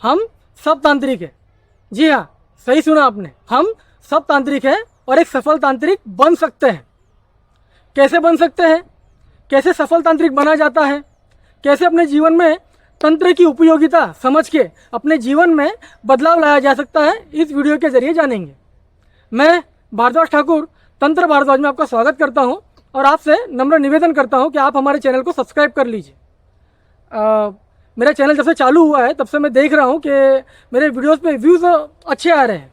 हम सब तांत्रिक है। जी हाँ, सही सुना आपने, हम सब तांत्रिक है और एक सफल तांत्रिक बन सकते हैं। कैसे बन सकते हैं, कैसे सफल तांत्रिक बना जाता है, कैसे अपने जीवन में तंत्र की उपयोगिता समझ के अपने जीवन में बदलाव लाया जा सकता है, इस वीडियो के जरिए जानेंगे। मैं भारद्वाज ठाकुर तंत्र भारद्वाज में आपका स्वागत करता हूं और आपसे नम्र निवेदन करता हूं कि आप हमारे चैनल को सब्सक्राइब कर लीजिए। मेरा चैनल जब से चालू हुआ है तब से मैं देख रहा हूं कि मेरे वीडियोस पे व्यूज़ अच्छे आ रहे हैं।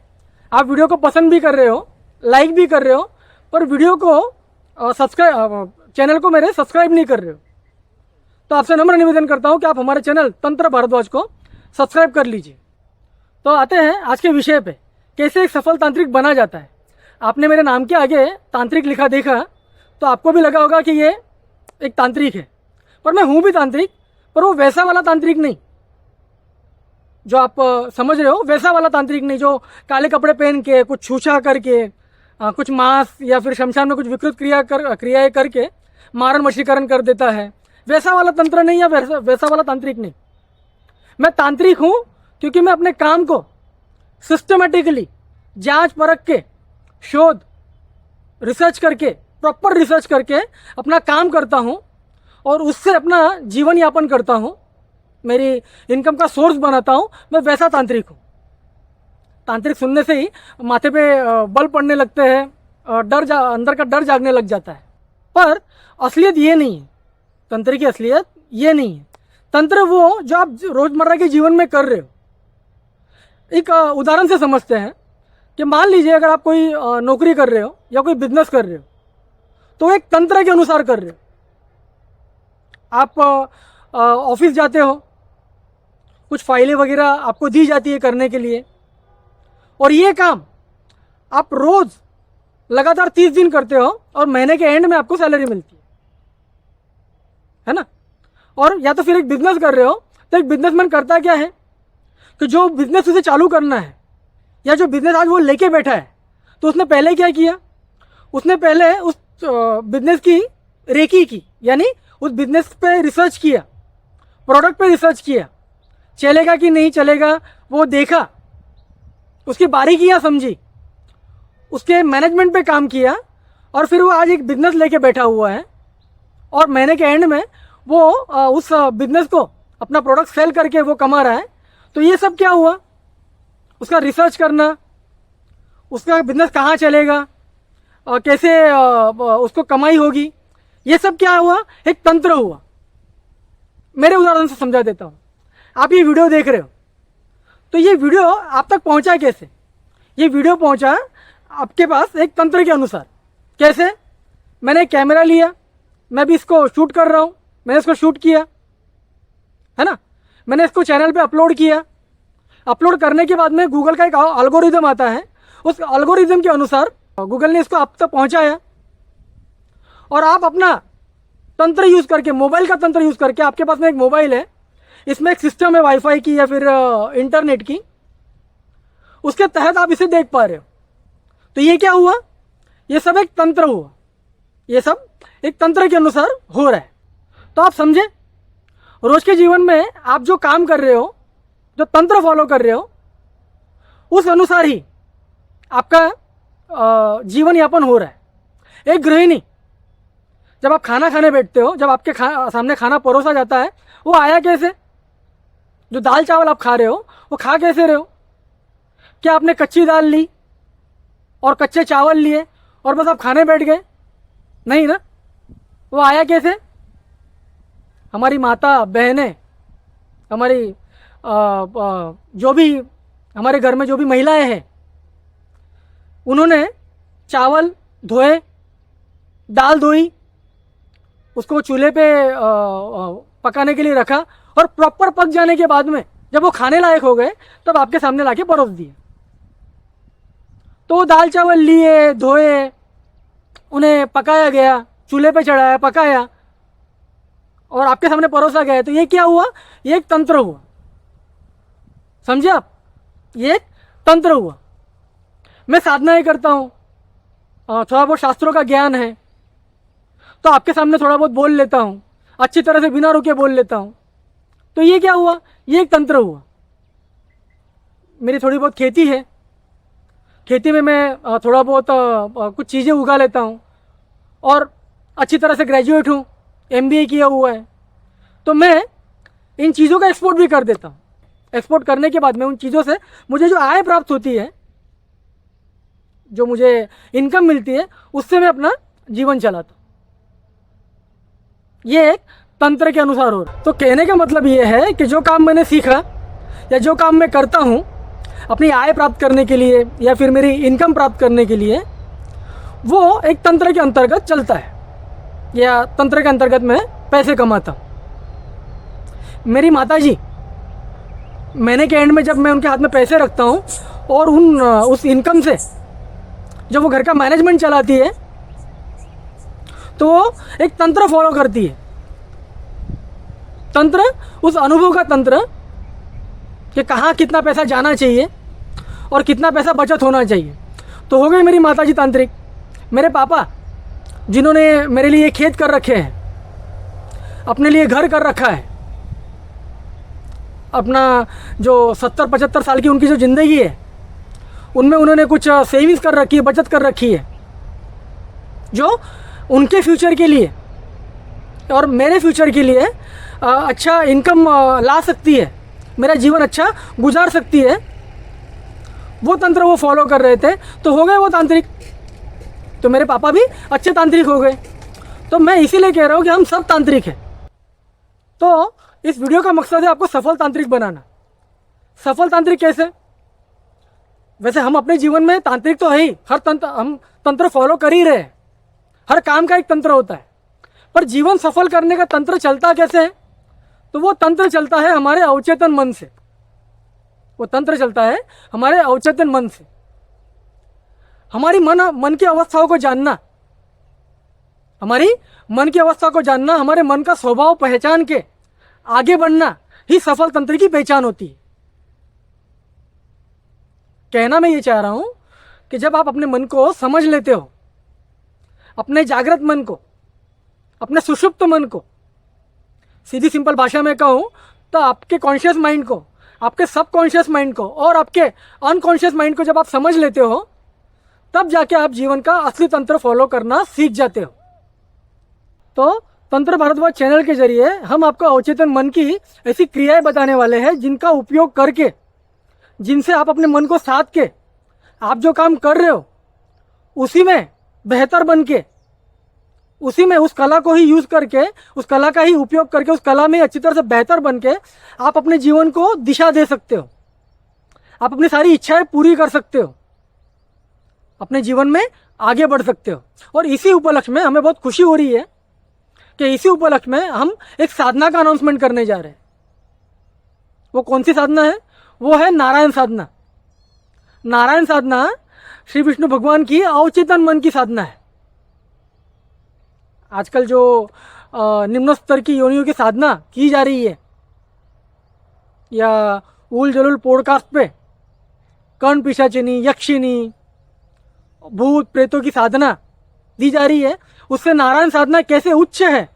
आप वीडियो को पसंद भी कर रहे हो, लाइक भी कर रहे हो, पर वीडियो को चैनल को मेरे सब्सक्राइब नहीं कर रहे हो। तो आपसे नम्र निवेदन करता हूं कि आप हमारे चैनल तंत्र भारद्वाज को सब्सक्राइब कर लीजिए। तो आते हैं आज के विषय पे, कैसे एक सफल तांत्रिक बना जाता है। आपने मेरे नाम के आगे तांत्रिक लिखा देखा तो आपको भी लगा होगा कि ये एक तांत्रिक है, पर मैं हूं भी तांत्रिक, पर वो वैसा वाला तांत्रिक नहीं जो आप समझ रहे हो, वैसा वाला तांत्रिक नहीं जो काले कपड़े पहन के कुछ छूछा करके कुछ मांस या फिर शमशान में कुछ विकृत क्रियाएं करके मारण वशीकरण कर देता है। वैसा वाला तंत्र नहीं या वैसा वाला तांत्रिक नहीं। मैं तांत्रिक हूं क्योंकि मैं अपने काम को सिस्टमेटिकली जांच परख के, शोध, रिसर्च करके, प्रॉपर रिसर्च करके अपना काम करता हूं और उससे अपना जीवन यापन करता हूं, मेरी इनकम का सोर्स बनाता हूं। मैं वैसा तांत्रिक हूं। तांत्रिक सुनने से ही माथे पे बल पड़ने लगते हैं, अंदर का डर जागने लग जाता है, पर असलियत ये नहीं है। तंत्र की असलियत ये नहीं है। तंत्र वो जो आप रोजमर्रा के जीवन में कर रहे हो। एक उदाहरण से समझते हैं कि मान लीजिए अगर आप कोई नौकरी कर रहे हो या कोई बिजनेस कर रहे हो तो एक तंत्र के अनुसार कर रहे हो। आप ऑफिस जाते हो, कुछ फाइलें वगैरह आपको दी जाती है करने के लिए, और ये काम आप रोज लगातार 30 दिन करते हो और महीने के एंड में आपको सैलरी मिलती है ना। और या तो फिर एक बिजनेस कर रहे हो तो एक बिजनेसमैन करता क्या है कि जो बिजनेस उसे चालू करना है या जो बिजनेस आज वो लेके बैठा है, तो उसने पहले क्या किया, उसने पहले उस बिजनेस की रेकी की, यानी उस बिजनेस पे रिसर्च किया, प्रोडक्ट पे रिसर्च किया, चलेगा कि नहीं चलेगा वो देखा, उसकी बारीकियां समझी, उसके मैनेजमेंट पे काम किया, और फिर वो आज एक बिजनेस लेके बैठा हुआ है और महीने के एंड में वो उस बिजनेस को अपना प्रोडक्ट सेल करके वो कमा रहा है। तो ये सब क्या हुआ, उसका रिसर्च करना, उसका बिजनेस कहाँ चलेगा और कैसे उसको कमाई होगी, ये सब क्या हुआ, एक तंत्र हुआ। मेरे उदाहरण से समझा देता हूँ। आप ये वीडियो देख रहे हो तो ये वीडियो आप तक पहुंचा कैसे, ये वीडियो पहुंचा आपके पास एक तंत्र के अनुसार। कैसे, मैंने एक कैमरा लिया, मैं भी इसको शूट कर रहा हूं, मैंने इसको शूट किया है ना, मैंने इसको चैनल पे अपलोड किया। अपलोड करने के बाद में गूगल का एक एल्गोरिदम आता है, उस एल्गोरिदम के अनुसार गूगल ने इसको आप तक पहुंचाया, और आप अपना तंत्र यूज करके, मोबाइल का तंत्र यूज करके, आपके पास में एक मोबाइल है, इसमें एक सिस्टम है वाईफाई की या फिर इंटरनेट की, उसके तहत आप इसे देख पा रहे हो। तो ये क्या हुआ, ये सब एक तंत्र हुआ, ये सब एक तंत्र के अनुसार हो रहा है। तो आप समझे, रोज के जीवन में आप जो काम कर रहे हो, जो तंत्र फॉलो कर रहे हो, उस अनुसार ही आपका जीवन यापन हो रहा है। एक गृहिणी जब आप खाना खाने बैठते हो, जब आपके सामने खाना परोसा जाता है, वो आया कैसे, जो दाल चावल आप खा रहे हो वो खा कैसे रहे हो। क्या आपने कच्ची दाल ली और कच्चे चावल लिए और बस आप खाने बैठ गए, नहीं ना। वो आया कैसे, हमारी माता बहनें, हमारी जो भी हमारे घर में जो भी महिलाएं हैं, उन्होंने चावल धोए, दाल धोई, उसको चूल्हे पे पकाने के लिए रखा, और प्रॉपर पक जाने के बाद में जब वो खाने लायक हो गए तब आपके सामने लाके परोस दिए। तो वो दाल चावल लिए, धोए, उन्हें पकाया गया, चूल्हे पे चढ़ाया, पकाया और आपके सामने परोसा गया। तो ये क्या हुआ, ये एक तंत्र हुआ। समझे आप, ये एक तंत्र हुआ। मैं साधनाएं करता हूँ, थोड़ा बहुत शास्त्रों का ज्ञान है, तो आपके सामने थोड़ा बहुत बोल लेता हूँ, अच्छी तरह से बिना रुके बोल लेता हूँ। तो ये क्या हुआ, ये एक तंत्र हुआ। मेरी थोड़ी बहुत खेती है, खेती में मैं थोड़ा बहुत कुछ चीज़ें उगा लेता हूँ और अच्छी तरह से ग्रेजुएट हूँ, MBA किया हुआ है। तो मैं इन चीज़ों का एक्सपोर्ट भी कर देता हूँ। एक्सपोर्ट करने के बाद में उन चीज़ों से मुझे जो आय प्राप्त होती है, जो मुझे इनकम मिलती है, उससे मैं अपना जीवन चलाता हूँ। ये एक तंत्र के अनुसार हो रहा है। तो कहने का मतलब ये है कि जो काम मैंने सीखा या जो काम मैं करता हूँ अपनी आय प्राप्त करने के लिए या फिर मेरी इनकम प्राप्त करने के लिए, वो एक तंत्र के अंतर्गत चलता है या तंत्र के अंतर्गत मैं पैसे कमाता हूँ। मेरी माताजी, महीने के एंड में जब मैं उनके हाथ में पैसे रखता हूँ और उस इनकम से जब वो घर का मैनेजमेंट चलाती है, तो वो एक तंत्र फॉलो करती है। तंत्र, उस अनुभव का तंत्र कि कहाँ कितना पैसा जाना चाहिए और कितना पैसा बचत होना चाहिए। तो हो गई मेरी माताजी तांत्रिक। मेरे पापा, जिन्होंने मेरे लिए खेत कर रखे हैं, अपने लिए घर कर रखा है, अपना जो 70-75 साल की उनकी जो ज़िंदगी है उनमें उन्होंने कुछ सेविंग्स कर रखी है, बचत कर रखी है, जो उनके फ्यूचर के लिए और मेरे फ्यूचर के लिए अच्छा इनकम ला सकती है, मेरा जीवन अच्छा गुजार सकती है। वो तंत्र वो फॉलो कर रहे थे, तो हो गए वो तांत्रिक। तो मेरे पापा भी अच्छे तांत्रिक हो गए। तो मैं इसीलिए कह रहा हूँ कि हम सब तांत्रिक हैं। तो इस वीडियो का मकसद है आपको सफल तांत्रिक बनाना। सफल तांत्रिक कैसे? वैसे हम अपने जीवन में तांत्रिक तो है ही, हम तंत्र फॉलो कर ही रहे हैं। हर काम का एक तंत्र होता है, पर जीवन सफल करने का तंत्र चलता कैसे है? तो वो तंत्र चलता है हमारे अवचेतन मन से। वो तंत्र चलता है हमारे अवचेतन मन से। हमारी मन की अवस्थाओं को जानना, हमारी मन की अवस्था को जानना, हमारे मन का स्वभाव पहचान के आगे बढ़ना ही सफल तंत्र की पहचान होती है। कहना मैं ये चाह रहा हूं कि जब आप अपने मन को समझ लेते हो, अपने जागृत मन को, अपने सुषुप्त मन को, सीधी सिंपल भाषा में कहूं तो आपके कॉन्शियस माइंड को, आपके सबकॉन्शियस माइंड को और आपके अनकॉन्शियस माइंड को जब आप समझ लेते हो, तब जाके आप जीवन का असली तंत्र फॉलो करना सीख जाते हो। तो तंत्र भारतवर्ष चैनल के जरिए हम आपको अवचेतन मन की ऐसी क्रियाएं बताने वाले हैं जिनका उपयोग करके, जिनसे आप अपने मन को साध के आप जो काम कर रहे हो उसी में बेहतर बन के, उसी में उस कला को ही यूज करके, उस कला का ही उपयोग करके, उस कला में अच्छी तरह से बेहतर बन के आप अपने जीवन को दिशा दे सकते हो। आप अपनी सारी इच्छाएं पूरी कर सकते हो, अपने जीवन में आगे बढ़ सकते हो। और इसी उपलक्ष्य में हमें बहुत खुशी हो रही है कि इसी उपलक्ष्य में हम एक साधना का अनाउंसमेंट करने जा रहे हैं। वो कौन सी साधना है? वो है नारायण साधना। नारायण साधना श्री विष्णु भगवान की अवचेतन मन की साधना है। आजकल जो निम्न स्तर की योनियों की साधना की जा रही है, या उल जलूल पॉडकास्ट पे कर्ण पिशाचिनी, यक्षिनी, भूत प्रेतों की साधना दी जा रही है, उससे नारायण साधना कैसे उच्च है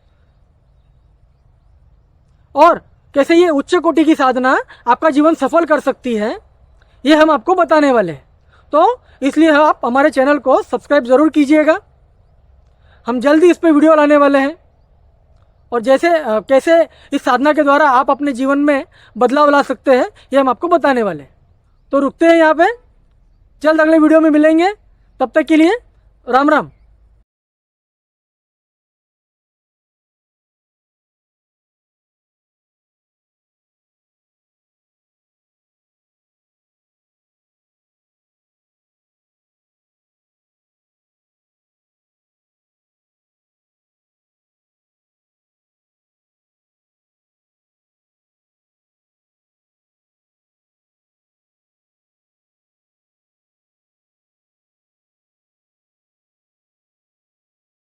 और कैसे ये उच्च कोटि की साधना आपका जीवन सफल कर सकती है, ये हम आपको बताने वाले हैं। तो इसलिए आप हमारे चैनल को सब्सक्राइब ज़रूर कीजिएगा। हम जल्दी इस पे वीडियो लाने वाले हैं और कैसे इस साधना के द्वारा आप अपने जीवन में बदलाव ला सकते हैं, ये हम आपको बताने वाले हैं। तो रुकते हैं यहाँ पे, जल्द अगले वीडियो में मिलेंगे। तब तक के लिए राम राम।